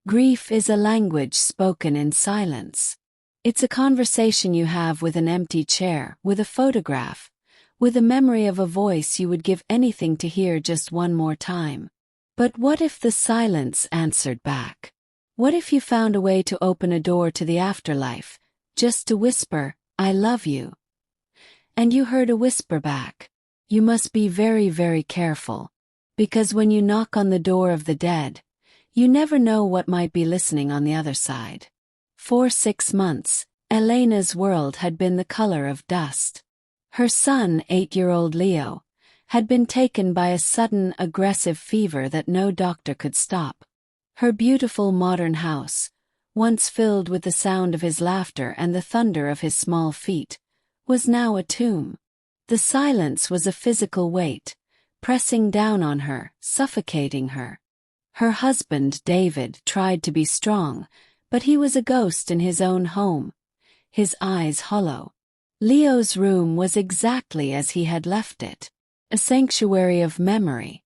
Grief is a language spoken in silence. It's a conversation you have with an empty chair, with a photograph, with a memory of a voice you would give anything to hear just one more time. But what if the silence answered back? What if you found a way to open a door to the afterlife, just to whisper, "I love you"? And you heard a whisper back. You must be very, very careful. Because when you knock on the door of the dead, you never know what might be listening on the other side. For 6 months, Elena's world had been the color of dust. Her son, 8-year-old Leo, had been taken by a sudden, aggressive fever that no doctor could stop. Her beautiful modern house, once filled with the sound of his laughter and the thunder of his small feet, was now a tomb. The silence was a physical weight, pressing down on her, suffocating her. Her husband, David, tried to be strong, but he was a ghost in his own home, his eyes hollow. Leo's room was exactly as he had left it, a sanctuary of memory.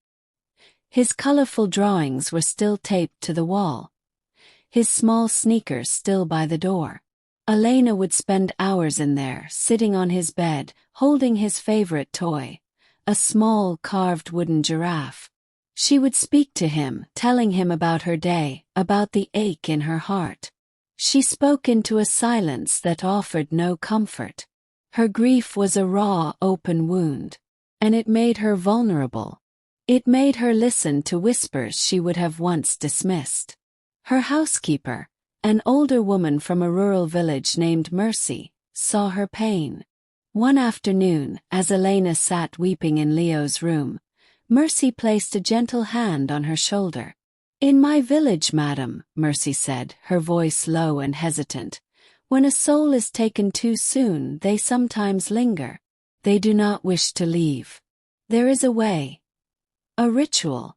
His colorful drawings were still taped to the wall, his small sneakers still by the door. Elena would spend hours in there, sitting on his bed, holding his favorite toy, a small carved wooden giraffe. She would speak to him, telling him about her day, about the ache in her heart. She spoke into a silence that offered no comfort. Her grief was a raw, open wound, and it made her vulnerable. It made her listen to whispers she would have once dismissed. Her housekeeper, an older woman from a rural village named Mercy, saw her pain. One afternoon, as Elena sat weeping in Leo's room, Mercy placed a gentle hand on her shoulder. "In my village, madam," Mercy said, her voice low and hesitant, "when a soul is taken too soon, they sometimes linger. They do not wish to leave. There is a way, a ritual,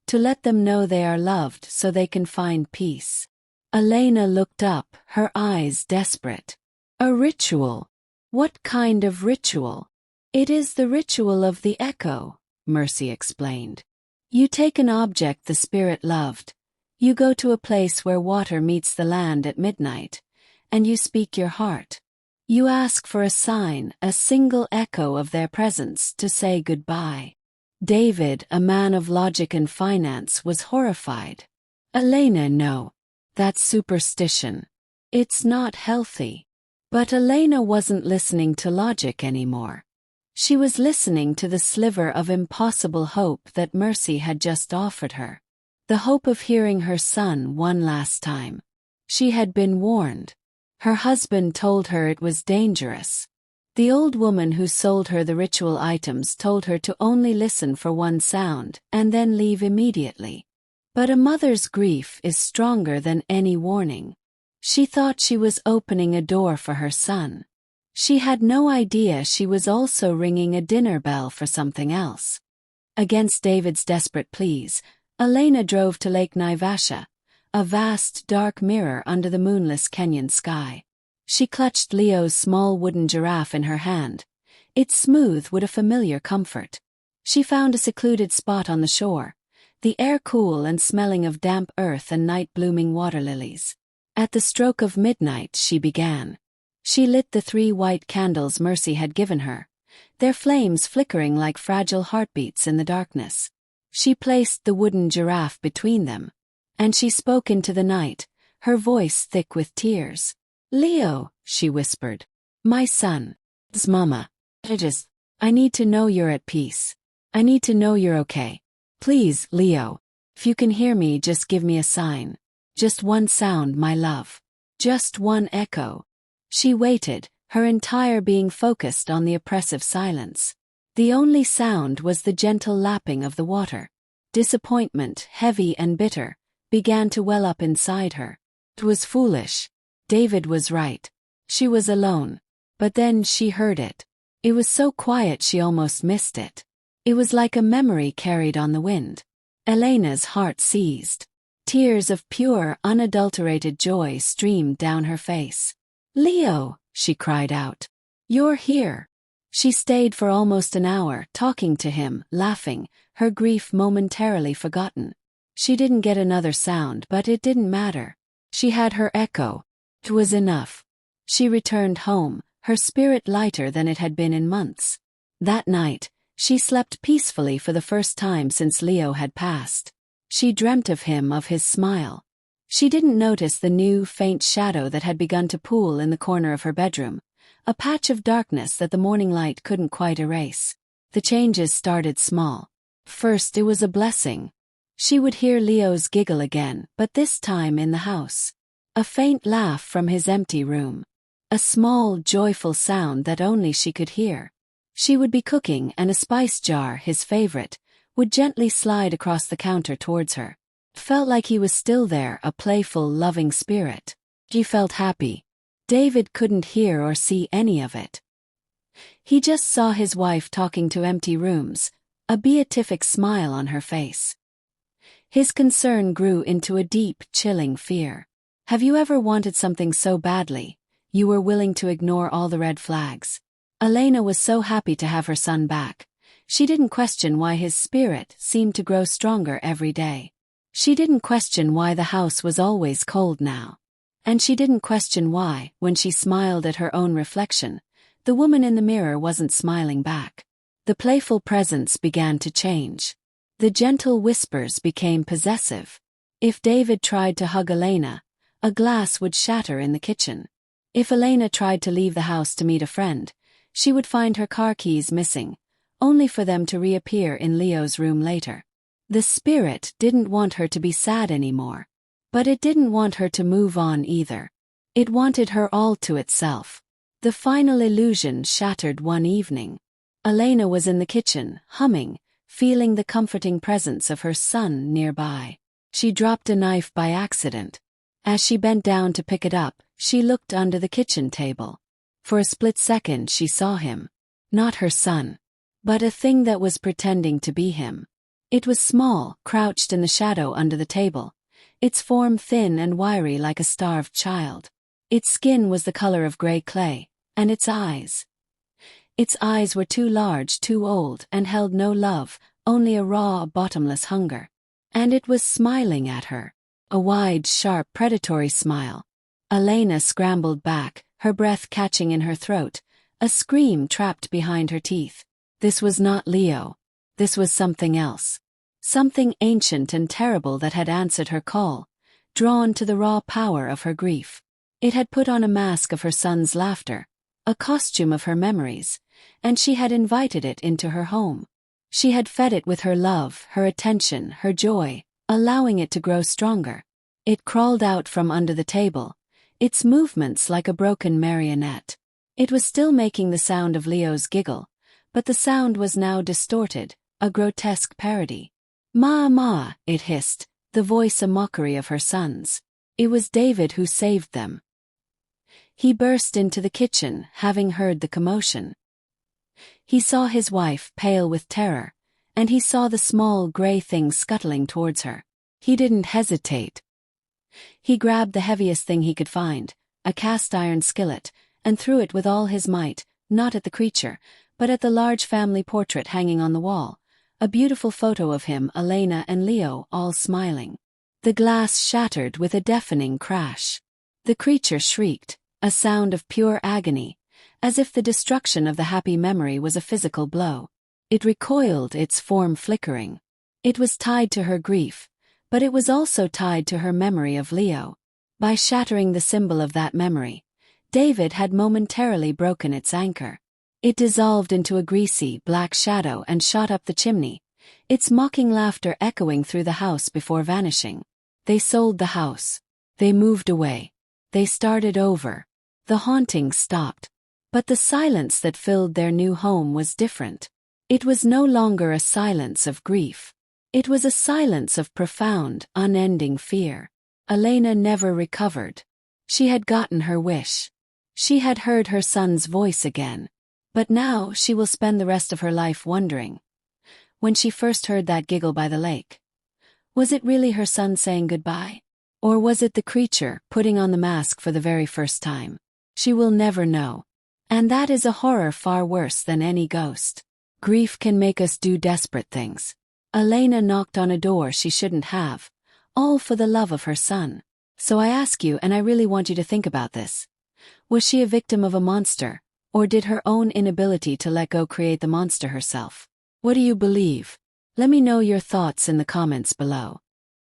to let them know they are loved so they can find peace." Elena looked up, her eyes desperate. "A ritual? What kind of ritual?" "It is the ritual of the echo," Mercy explained. "You take an object the spirit loved, you go to a place where water meets the land at midnight, and you speak your heart. You ask for a sign, a single echo of their presence to say goodbye." David, a man of logic and finance, was horrified. "Elena, no. That's superstition. It's not healthy." But Elena wasn't listening to logic anymore. She was listening to the sliver of impossible hope that Mercy had just offered her. The hope of hearing her son one last time. She had been warned. Her husband told her it was dangerous. The old woman who sold her the ritual items told her to only listen for one sound and then leave immediately. But a mother's grief is stronger than any warning. She thought she was opening a door for her son. She had no idea she was also ringing a dinner bell for something else. Against David's desperate pleas, Elena drove to Lake Naivasha, a vast dark mirror under the moonless Kenyan sky. She clutched Leo's small wooden giraffe in her hand, its smooth with a familiar comfort. She found a secluded spot on the shore, the air cool and smelling of damp earth and night-blooming water lilies. At the stroke of midnight she began. She lit the 3 white candles Mercy had given her, their flames flickering like fragile heartbeats in the darkness. She placed the wooden giraffe between them, and she spoke into the night, her voice thick with tears. "Leo," she whispered. "My son. It's Mama. I need to know you're at peace. I need to know you're okay. Please, Leo. If you can hear me, just give me a sign. Just one sound, my love. Just one echo." She waited, her entire being focused on the oppressive silence. The only sound was the gentle lapping of the water. Disappointment, heavy and bitter, began to well up inside her. It was foolish. David was right. She was alone. But then she heard it. It was so quiet she almost missed it. It was like a memory carried on the wind. Elena's heart seized. Tears of pure, unadulterated joy streamed down her face. "Leo," she cried out. "You're here." She stayed for almost an hour, talking to him, laughing, her grief momentarily forgotten. She didn't get another sound, but it didn't matter. She had her echo. It was enough. She returned home, her spirit lighter than it had been in months. That night, she slept peacefully for the first time since Leo had passed. She dreamt of him, of his smile. She didn't notice the new, faint shadow that had begun to pool in the corner of her bedroom, a patch of darkness that the morning light couldn't quite erase. The changes started small. First, it was a blessing. She would hear Leo's giggle again, but this time in the house. A faint laugh from his empty room. A small, joyful sound that only she could hear. She would be cooking and a spice jar, his favorite, would gently slide across the counter towards her. It felt like he was still there, a playful, loving spirit. She felt happy. David couldn't hear or see any of it. He just saw his wife talking to empty rooms, a beatific smile on her face. His concern grew into a deep, chilling fear. Have you ever wanted something so badly, you were willing to ignore all the red flags? Elena was so happy to have her son back. She didn't question why his spirit seemed to grow stronger every day. She didn't question why the house was always cold now. And she didn't question why, when she smiled at her own reflection, the woman in the mirror wasn't smiling back. The playful presence began to change. The gentle whispers became possessive. If David tried to hug Elena, a glass would shatter in the kitchen. If Elena tried to leave the house to meet a friend, she would find her car keys missing, only for them to reappear in Leo's room later. The spirit didn't want her to be sad anymore. But it didn't want her to move on either. It wanted her all to itself. The final illusion shattered one evening. Elena was in the kitchen, humming, feeling the comforting presence of her son nearby. She dropped a knife by accident. As she bent down to pick it up, she looked under the kitchen table. For a split second she saw him. Not her son, but a thing that was pretending to be him. It was small, crouched in the shadow under the table, its form thin and wiry like a starved child. Its skin was the color of gray clay, and its eyes. Its eyes were too large, too old, and held no love, only a raw, bottomless hunger. And it was smiling at her. A wide, sharp, predatory smile. Elena scrambled back, her breath catching in her throat, a scream trapped behind her teeth. This was not Leo. This was something else. Something ancient and terrible that had answered her call, drawn to the raw power of her grief. It had put on a mask of her son's laughter, a costume of her memories, and she had invited it into her home. She had fed it with her love, her attention, her joy, allowing it to grow stronger. It crawled out from under the table, its movements like a broken marionette. It was still making the sound of Leo's giggle, but the sound was now distorted, a grotesque parody. "Ma, ma," it hissed, the voice a mockery of her son's. It was David who saved them. He burst into the kitchen, having heard the commotion. He saw his wife, pale with terror, and he saw the small gray thing scuttling towards her. He didn't hesitate. He grabbed the heaviest thing he could find, a cast-iron skillet, and threw it with all his might, not at the creature, but at the large family portrait hanging on the wall, a beautiful photo of him, Elena and Leo, all smiling. The glass shattered with a deafening crash. The creature shrieked, a sound of pure agony, as if the destruction of the happy memory was a physical blow. It recoiled, its form flickering. It was tied to her grief, but it was also tied to her memory of Leo. By shattering the symbol of that memory, David had momentarily broken its anchor. It dissolved into a greasy, black shadow and shot up the chimney, its mocking laughter echoing through the house before vanishing. They sold the house. They moved away. They started over. The haunting stopped. But the silence that filled their new home was different. It was no longer a silence of grief. It was a silence of profound, unending fear. Elena never recovered. She had gotten her wish. She had heard her son's voice again. But now she will spend the rest of her life wondering. When she first heard that giggle by the lake, was it really her son saying goodbye? Or was it the creature putting on the mask for the very first time? She will never know. And that is a horror far worse than any ghost. Grief can make us do desperate things. Elena knocked on a door she shouldn't have, all for the love of her son. So I ask you, and I really want you to think about this. Was she a victim of a monster, or did her own inability to let go create the monster herself? What do you believe? Let me know your thoughts in the comments below.